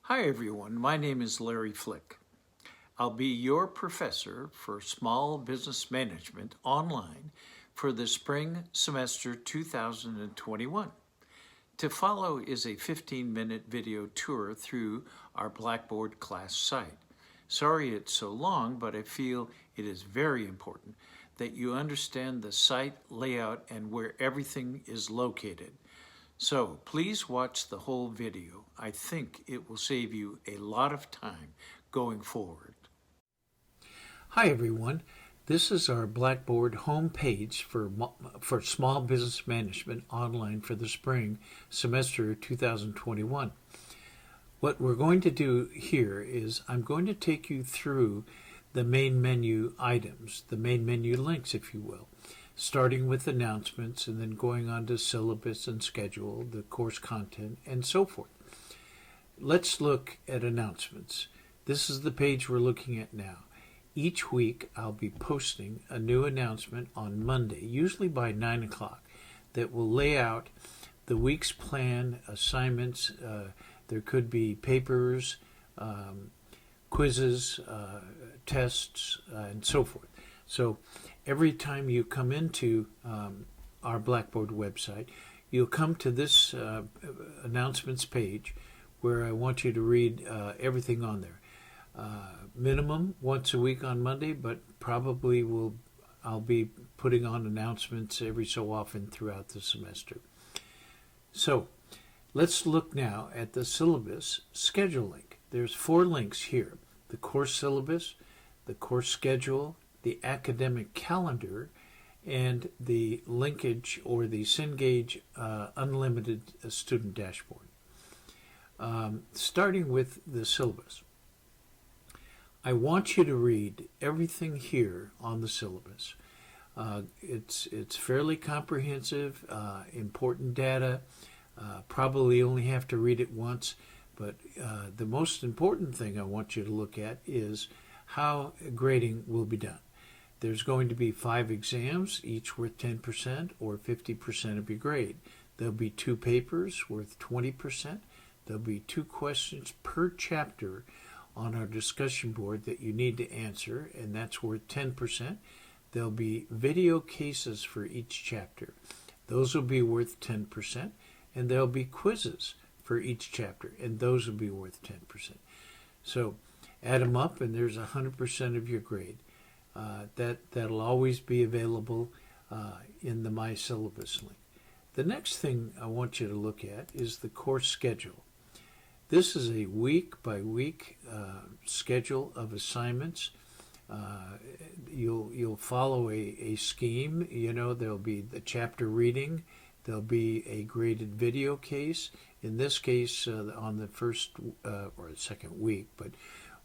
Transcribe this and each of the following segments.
Hi everyone, my name is Larry Flick. I'll be your professor for Small Business Management online for the spring semester 2021. To follow is a 15-minute video tour through our Blackboard class site. Sorry it's so long, but I feel it is very important that you understand the site layout and where everything is located. So please watch the whole video. I think it will save you a lot of time going forward. Hi everyone. This is our Blackboard home page for Small Business Management online for the spring semester 2021. What we're going to do here is I'm going to take you through the main menu items, the main menu links, if you will, starting with announcements and then going on to syllabus and schedule, the course content, and so forth. Let's look at announcements. This is the page we're looking at now. Each week I'll be posting a new announcement on Monday, usually by 9 o'clock, that will lay out the week's plan, assignments. There could be papers, quizzes, tests, and so forth. So every time you come into our Blackboard website, you'll come to this announcements page where I want you to read everything on there. Minimum once a week on Monday, but probably I'll be putting on announcements every so often throughout the semester. So let's look now at the syllabus schedule link. There's 4 links here: the course syllabus, the course schedule, the academic calendar, and the linkage or the Cengage Unlimited Student Dashboard. Starting with the syllabus, I want you to read everything here on the syllabus. It's fairly comprehensive, important data. Probably only have to read it once, but the most important thing I want you to look at is how grading will be done. There's going to be 5 exams, each worth 10% or 50% of your grade. There'll be 2 papers worth 20%. There'll be 2 questions per chapter on our discussion board that you need to answer, and that's worth 10%. There'll be video cases for each chapter. Those will be worth 10%, and there'll be quizzes for each chapter, and those will be worth 10%. So add them up, and there's 100% of your grade. That'll always be available in the My Syllabus link. The next thing I want you to look at is the course schedule. This is a week-by-week schedule of assignments. You'll follow a scheme. You know, there'll be the chapter reading. There'll be a graded video case. In this case, on the first or the second week, but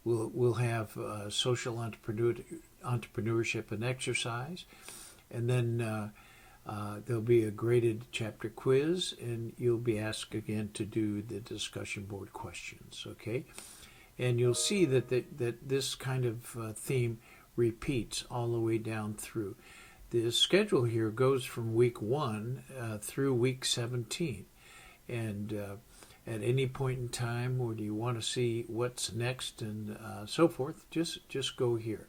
we'll have social entrepreneurship and exercise, and then there'll be a graded chapter quiz, and you'll be asked again to do the discussion board questions, okay? And you'll see that this kind of theme repeats all the way down through. The schedule here goes from week 1 through week 17, and at any point in time, or do you want to see what's next and so forth, just go here.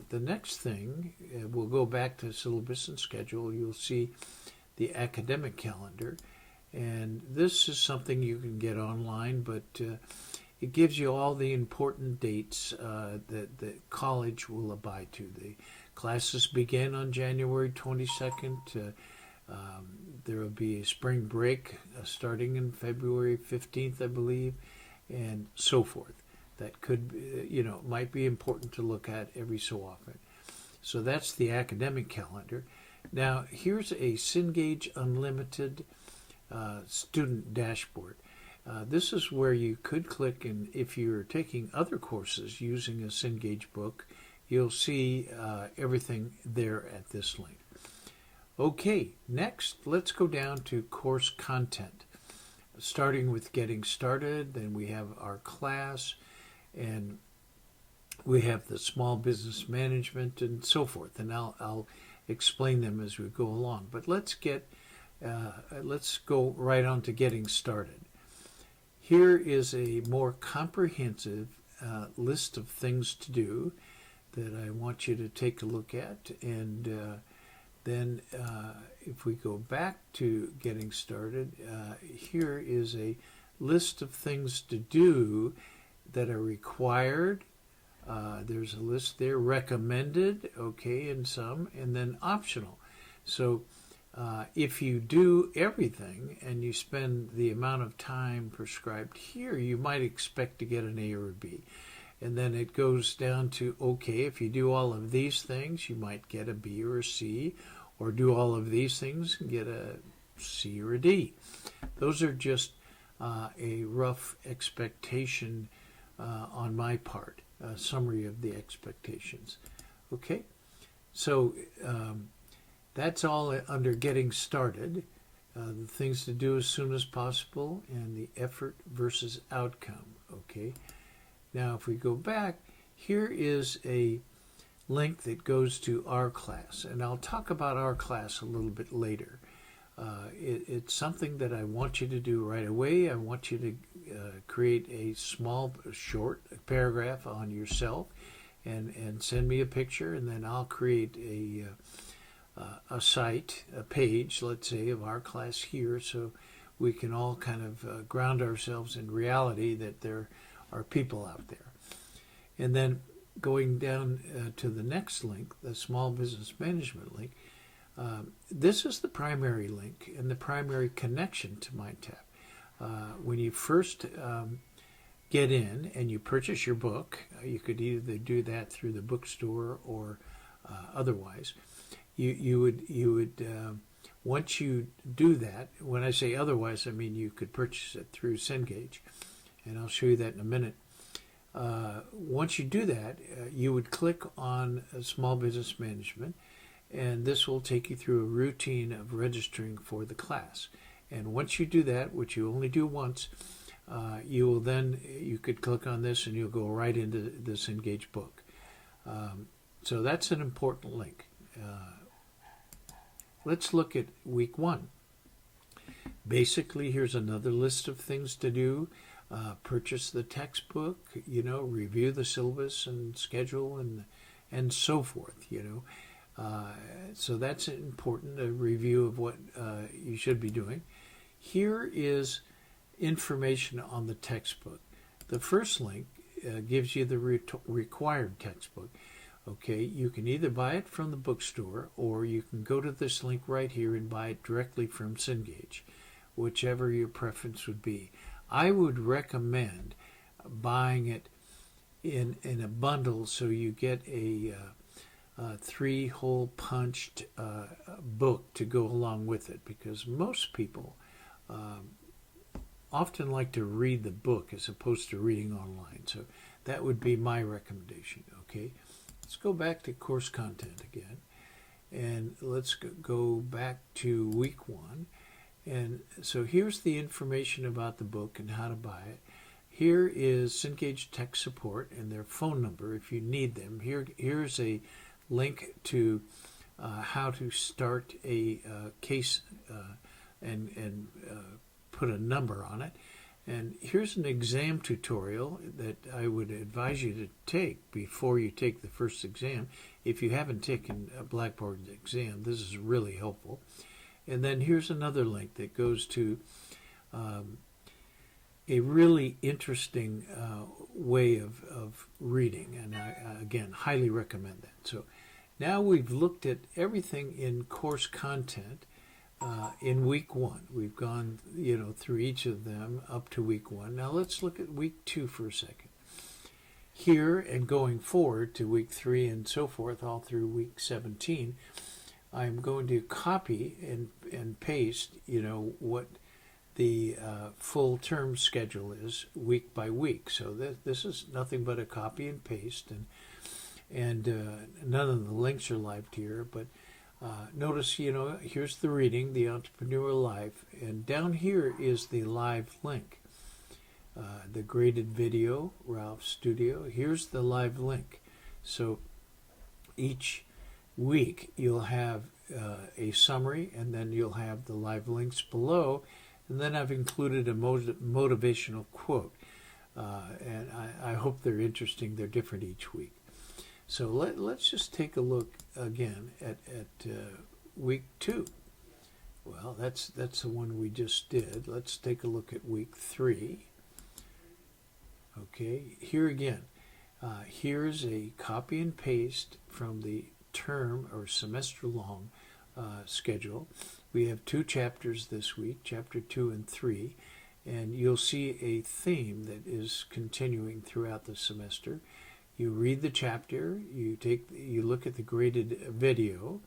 The next thing, we'll go back to syllabus and schedule. You'll see the academic calendar, and this is something you can get online, but it gives you all the important dates that the college will abide to. The classes begin on January 22nd. There will be a spring break starting in February 15th, I believe, and so forth. That could, might be important to look at every so often. So that's the academic calendar. Now, here's a Cengage Unlimited Student Dashboard. This is where you could click, and if you're taking other courses using a Cengage book, you'll see everything there at this link. Okay, next, let's go down to course content. Starting with getting started, then we have our class, and we have the small business management and so forth, and I'll explain them as we go along. But let's go right on to getting started. Here is a more comprehensive list of things to do that I want you to take a look at. And then if we go back to getting started, here is a list of things to do that are required. There's a list there, recommended, okay, and some, and then optional. So if you do everything and you spend the amount of time prescribed here, you might expect to get an A or a B. And then it goes down to, okay, if you do all of these things, you might get a B or a C, or do all of these things and get a C or a D. Those are just a rough expectation on my part, a summary of the expectations. Okay, so that's all under getting started. The things to do as soon as possible and the effort versus outcome. Okay. Now, if we go back, here is a link that goes to our class, and I'll talk about our class a little bit later. It's something that I want you to do right away. I want you to create a small, short paragraph on yourself and send me a picture, and then I'll create a site, a page, let's say, of our class here, so we can all kind of ground ourselves in reality that there are people out there. And then going down to the next link, the Small Business Management link, this is the primary link and the primary connection to MindTap. When you first get in and you purchase your book, you could either do that through the bookstore or otherwise. You would once you do that, when I say otherwise, I mean you could purchase it through Cengage, and I'll show you that in a minute. Once you do that, you would click on Small Business Management, and this will take you through a routine of registering for the class. And once you do that, which you only do once, you could click on this and you'll go right into this Engage book. So that's an important link. Let's look at week 1. Basically, here's another list of things to do. Purchase the textbook, review the syllabus and schedule and so forth, So that's important, a review of what you should be doing. Here is information on the textbook. The first link gives you the required textbook. Okay, you can either buy it from the bookstore or you can go to this link right here and buy it directly from Cengage, whichever your preference would be. I would recommend buying it in a bundle so you get a 3-hole punched book to go along with it, because most people often like to read the book as opposed to reading online. So that would be my recommendation. Okay, let's go back to course content again, and let's go back to week 1. And so here's the information about the book and how to buy it. Here is Cengage Tech Support and their phone number if you need them. Here's a link to how to start a case and put a number on it. And here's an exam tutorial that I would advise you to take before you take the first exam. If you haven't taken a Blackboard exam, this is really helpful. And then here's another link that goes to a really interesting way of reading, and I, again, highly recommend that. So now we've looked at everything in course content in week 1. We've gone, through each of them up to week 1. Now let's look at week 2 for a second. Here and going forward to week 3 and so forth, all through week 17, I'm going to copy and paste, what the full term schedule is week by week. So this is nothing but a copy and paste, and none of the links are live here. But notice, here's the reading, the Entrepreneur Live, and down here is the live link, the graded video, Ralph's Studio. Here's the live link. So each week you'll have a summary, and then you'll have the live links below, And then I've included a motivational quote. And I hope they're interesting. They're different each week. So let's just take a look again at week 2. Well, that's the one we just did. Let's take a look at week 3. Okay, here again. Here's a copy and paste from the term or semester-long schedule. We have 2 chapters this week, chapter 2 and 3, and you'll see a theme that is continuing throughout the semester. You read the chapter, you look at the graded video,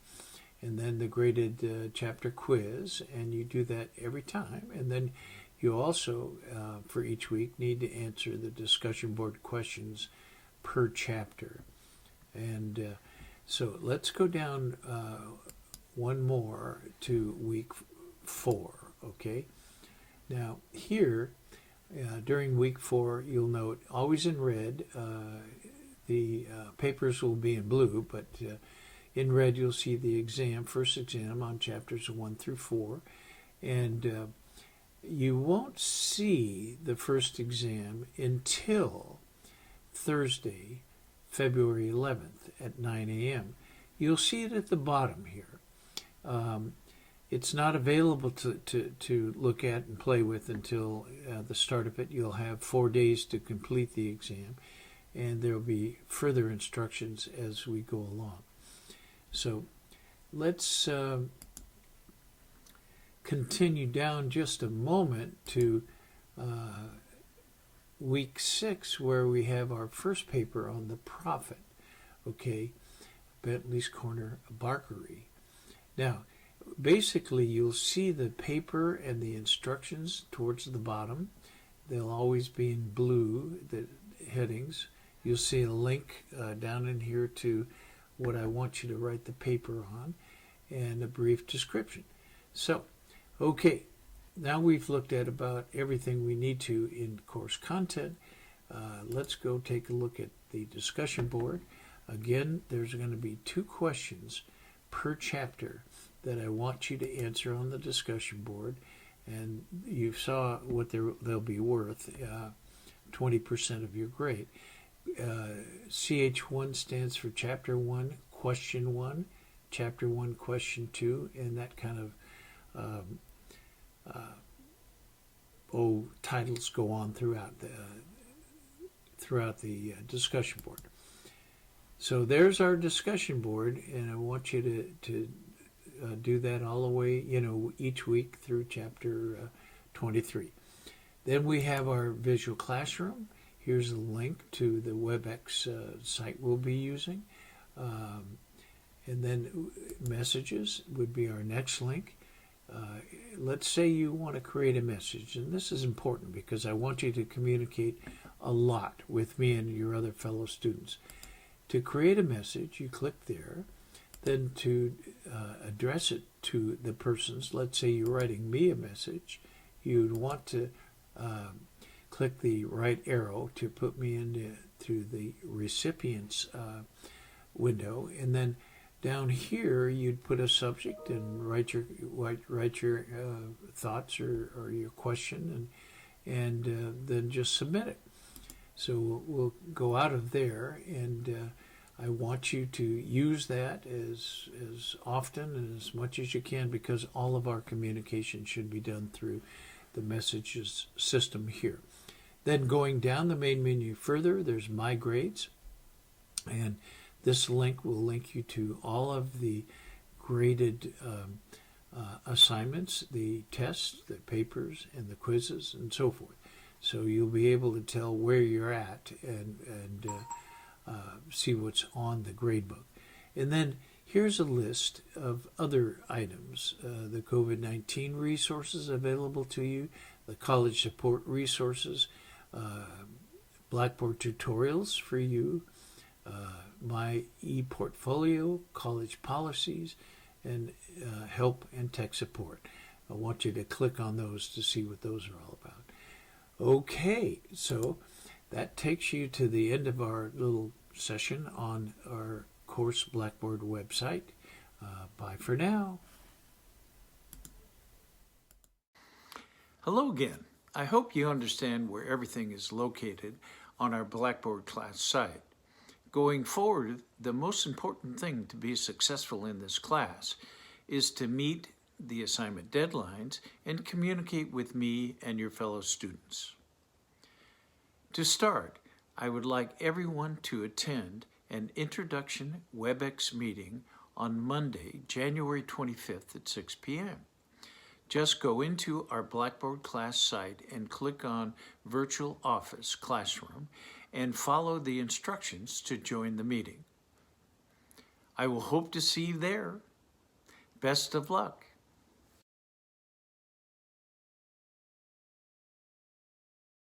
and then the graded chapter quiz, and you do that every time. And then you also, for each week, need to answer the discussion board questions per chapter. And so let's go down one more to week 4, okay? Now here, during week 4, you'll note, always in red, the papers will be in blue, but in red you'll see the first exam on chapters 1 through 4, and you won't see the first exam until Thursday, February 11th at 9 a.m. You'll see it at the bottom here. It's not available to look at and play with until the start of it. You'll have 4 days to complete the exam, and there will be further instructions as we go along. So let's continue down just a moment to week 6, where we have our first paper on the prophet, okay, Bentley's Corner Barkery. Now, basically, you'll see the paper and the instructions towards the bottom. They'll always be in blue, the headings. You'll see a link down in here to what I want you to write the paper on, and a brief description. So, okay, now we've looked at about everything we need to in course content. Let's go take a look at the discussion board. Again, there's going to be 2 questions per chapter that I want you to answer on the discussion board, and you saw what they'll be worth, 20% of your grade. CH1 stands for Chapter 1, Question 1, Chapter 1, Question 2, and that kind of titles go on throughout the discussion board. So there's our discussion board, and I want you to do that all the way, each week through chapter 23. Then we have our visual classroom. Here's a link to the Webex site we'll be using. And then messages would be our next link. Let's say you want to create a message, and this is important because I want you to communicate a lot with me and your other fellow students. To create a message, you click there. Then to address it to the persons, let's say you're writing me a message, you'd want to click the right arrow to put me into the recipient's window, and then down here you'd put a subject and write your thoughts or your question, and then just submit it. So we'll go out of there, and I want you to use that as often and as much as you can, because all of our communication should be done through the messages system here. Then going down the main menu further, there's My Grades, and this link will link you to all of the graded assignments, the tests, the papers, and the quizzes, and so forth. So you'll be able to tell where you're at and see what's on the gradebook. And then here's a list of other items. The COVID-19 resources available to you, the college support resources, Blackboard tutorials for you, my e-portfolio, college policies, and help and tech support. I want you to click on those to see what those are all about. Okay, so that takes you to the end of our little session on our course Blackboard website. Bye for now. Hello again. I hope you understand where everything is located on our Blackboard class site. Going forward, the most important thing to be successful in this class is to meet the assignment deadlines and communicate with me and your fellow students. To start, I would like everyone to attend an introduction Webex meeting on Monday, January 25th at 6 p.m. Just go into our Blackboard class site and click on Virtual Office Classroom and follow the instructions to join the meeting. I will hope to see you there. Best of luck.